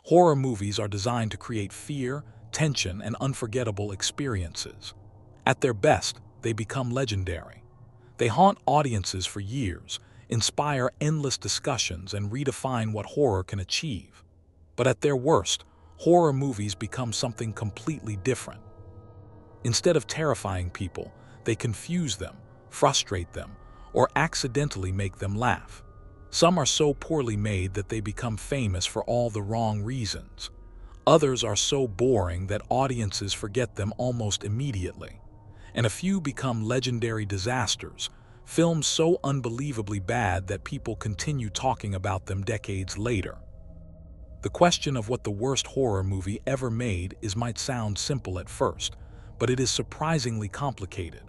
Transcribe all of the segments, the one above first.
Horror movies are designed to create fear, tension, and unforgettable experiences. At their best, they become legendary. They haunt audiences for years, inspire endless discussions, and redefine what horror can achieve. But at their worst, horror movies become something completely different. Instead of terrifying people, they confuse them, frustrate them, or accidentally make them laugh. Some are so poorly made that they become famous for all the wrong reasons. Others are so boring that audiences forget them almost immediately. And a few become legendary disasters, films so unbelievably bad that people continue talking about them decades later. The question of what the worst horror movie ever made might sound simple at first, but it is surprisingly complicated.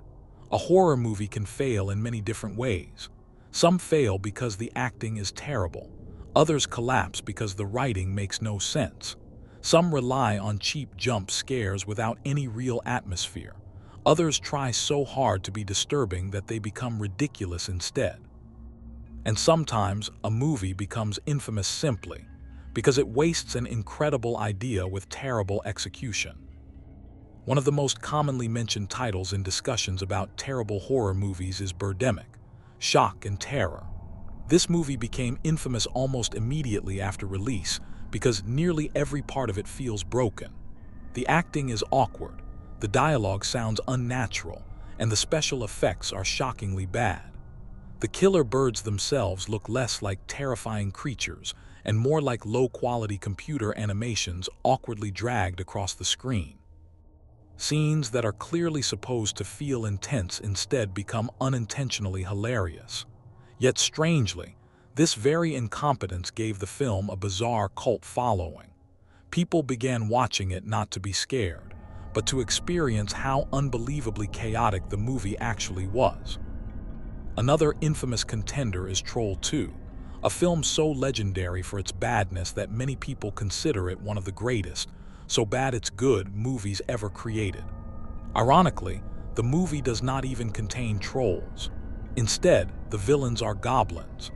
A horror movie can fail in many different ways. Some fail because the acting is terrible. Others collapse because the writing makes no sense. Some rely on cheap jump scares without any real atmosphere. Others try so hard to be disturbing that they become ridiculous instead. And sometimes a movie becomes infamous simply because it wastes an incredible idea with terrible execution. One of the most commonly mentioned titles in discussions about terrible horror movies is Birdemic, Shock and Terror. This movie became infamous almost immediately after release because nearly every part of it feels broken. The acting is awkward, the dialogue sounds unnatural, and the special effects are shockingly bad. The killer birds themselves look less like terrifying creatures and more like low-quality computer animations awkwardly dragged across the screen. Scenes that are clearly supposed to feel intense instead become unintentionally hilarious. Yet strangely, this very incompetence gave the film a bizarre cult following. People began watching it not to be scared, but to experience how unbelievably chaotic the movie actually was. Another infamous contender is Troll 2, a film so legendary for its badness that many people consider it one of the greatest, so bad it's good, movies ever created. Ironically, the movie does not even contain trolls. Instead, the villains are goblins.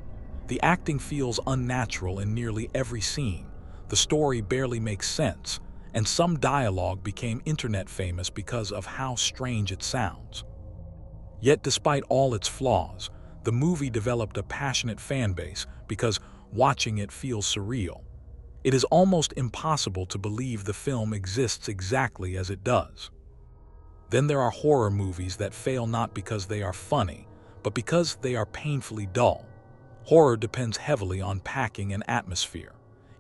The acting feels unnatural in nearly every scene, the story barely makes sense, and some dialogue became internet famous because of how strange it sounds. Yet despite all its flaws, the movie developed a passionate fan base because watching it feels surreal. It is almost impossible to believe the film exists exactly as it does. Then there are horror movies that fail not because they are funny, but because they are painfully dull. Horror depends heavily on packing and atmosphere.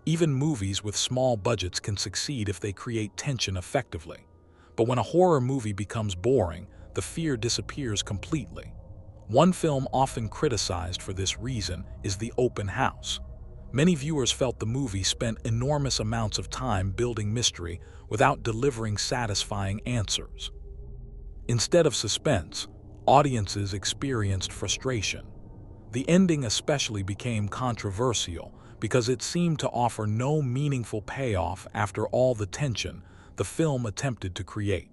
Even movies with small budgets can succeed if they create tension effectively. But when a horror movie becomes boring, the fear disappears completely. One film often criticized for this reason is The Open House. Many viewers felt the movie spent enormous amounts of time building mystery without delivering satisfying answers. Instead of suspense, audiences experienced frustration. The ending especially became controversial because it seemed to offer no meaningful payoff after all the tension the film attempted to create.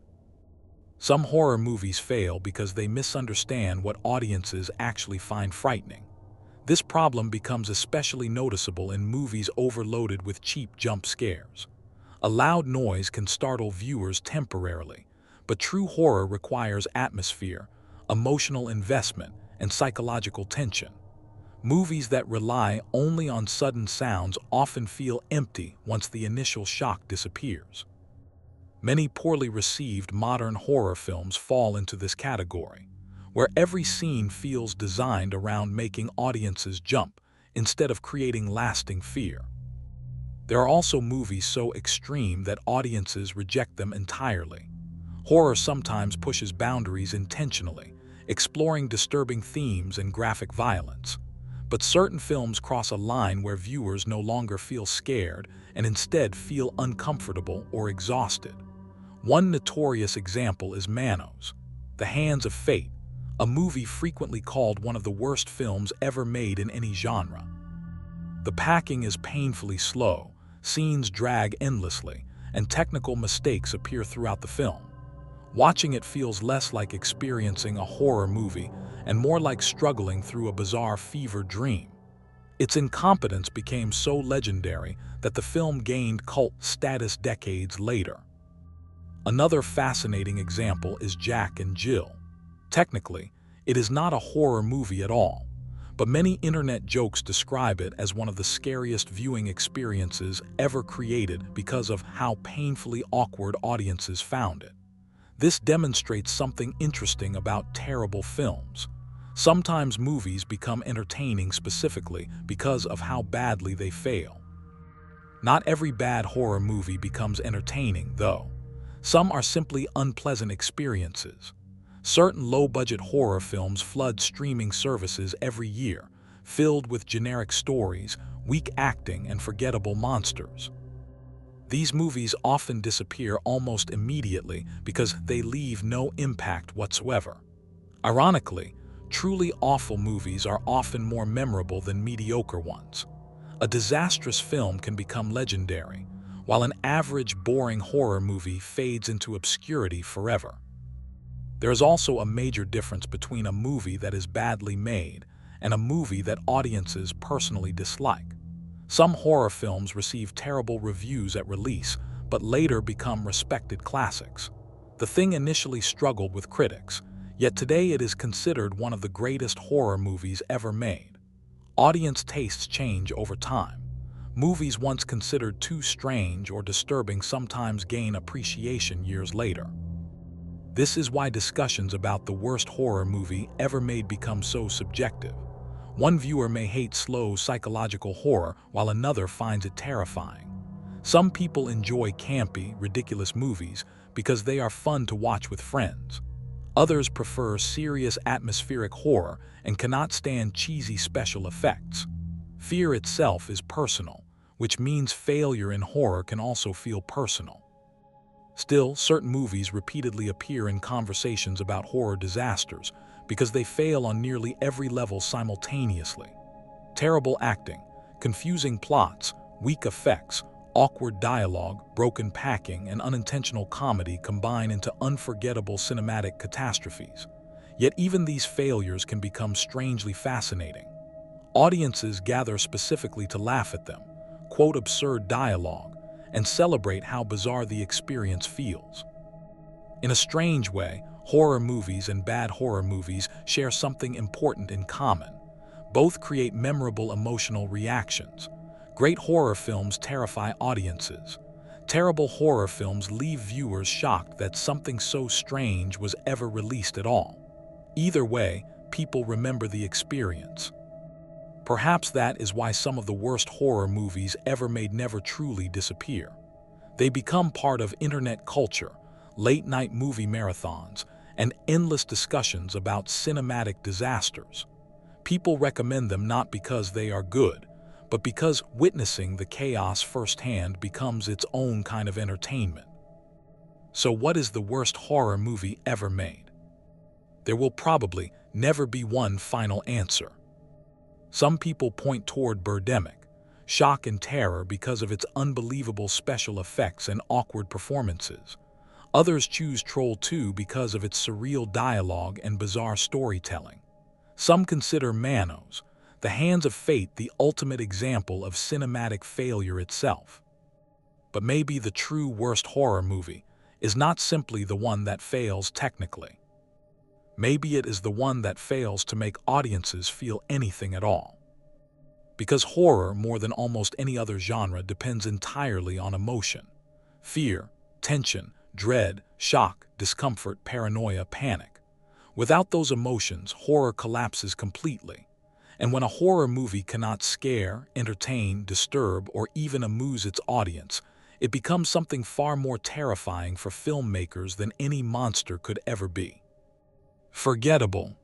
Some horror movies fail because they misunderstand what audiences actually find frightening. This problem becomes especially noticeable in movies overloaded with cheap jump scares. A loud noise can startle viewers temporarily, but true horror requires atmosphere, emotional investment, and psychological tension. Movies that rely only on sudden sounds often feel empty once the initial shock disappears. Many poorly received modern horror films fall into this category, where every scene feels designed around making audiences jump instead of creating lasting fear. There are also movies so extreme that audiences reject them entirely. Horror sometimes pushes boundaries intentionally, exploring disturbing themes and graphic violence. But certain films cross a line where viewers no longer feel scared and instead feel uncomfortable or exhausted. One notorious example is Manos, The Hands of Fate, a movie frequently called one of the worst films ever made in any genre. The packing is painfully slow, scenes drag endlessly, and technical mistakes appear throughout the film. Watching it feels less like experiencing a horror movie and more like struggling through a bizarre fever dream. Its incompetence became so legendary that the film gained cult status decades later. Another fascinating example is Jack and Jill. Technically, it is not a horror movie at all, but many internet jokes describe it as one of the scariest viewing experiences ever created because of how painfully awkward audiences found it. This demonstrates something interesting about terrible films. Sometimes movies become entertaining specifically because of how badly they fail. Not every bad horror movie becomes entertaining, though. Some are simply unpleasant experiences. Certain low-budget horror films flood streaming services every year, filled with generic stories, weak acting, and forgettable monsters. These movies often disappear almost immediately because they leave no impact whatsoever. Ironically, truly awful movies are often more memorable than mediocre ones. A disastrous film can become legendary, while an average, boring horror movie fades into obscurity forever. There is also a major difference between a movie that is badly made and a movie that audiences personally dislike. Some horror films receive terrible reviews at release, but later become respected classics. The Thing initially struggled with critics, yet today it is considered one of the greatest horror movies ever made. Audience tastes change over time. Movies once considered too strange or disturbing sometimes gain appreciation years later. This is why discussions about the worst horror movie ever made become so subjective. One viewer may hate slow psychological horror while another finds it terrifying. Some people enjoy campy, ridiculous movies because they are fun to watch with friends. Others prefer serious atmospheric horror and cannot stand cheesy special effects. Fear itself is personal, which means failure in horror can also feel personal. Still, certain movies repeatedly appear in conversations about horror disasters because they fail on nearly every level simultaneously. Terrible acting, confusing plots, weak effects, awkward dialogue, broken packing, and unintentional comedy combine into unforgettable cinematic catastrophes. Yet even these failures can become strangely fascinating. Audiences gather specifically to laugh at them, quote absurd dialogue, and celebrate how bizarre the experience feels. In a strange way, horror movies and bad horror movies share something important in common. Both create memorable emotional reactions. Great horror films terrify audiences. Terrible horror films leave viewers shocked that something so strange was ever released at all. Either way, people remember the experience. Perhaps that is why some of the worst horror movies ever made never truly disappear. They become part of internet culture, late-night movie marathons, and endless discussions about cinematic disasters. People recommend them not because they are good, but because witnessing the chaos firsthand becomes its own kind of entertainment. So what is the worst horror movie ever made? There will probably never be one final answer. Some people point toward Birdemic, shock and terror because of its unbelievable special effects and awkward performances. Others choose Troll 2 because of its surreal dialogue and bizarre storytelling. Some consider Manos, The Hands of Fate, the ultimate example of cinematic failure itself. But maybe the true worst horror movie is not simply the one that fails technically. Maybe it is the one that fails to make audiences feel anything at all. Because horror, more than almost any other genre, depends entirely on emotion. Fear, tension, dread, shock, discomfort, paranoia, panic. Without those emotions, horror collapses completely. And when a horror movie cannot scare, entertain, disturb, or even amuse its audience, it becomes something far more terrifying for filmmakers than any monster could ever be. Forgettable.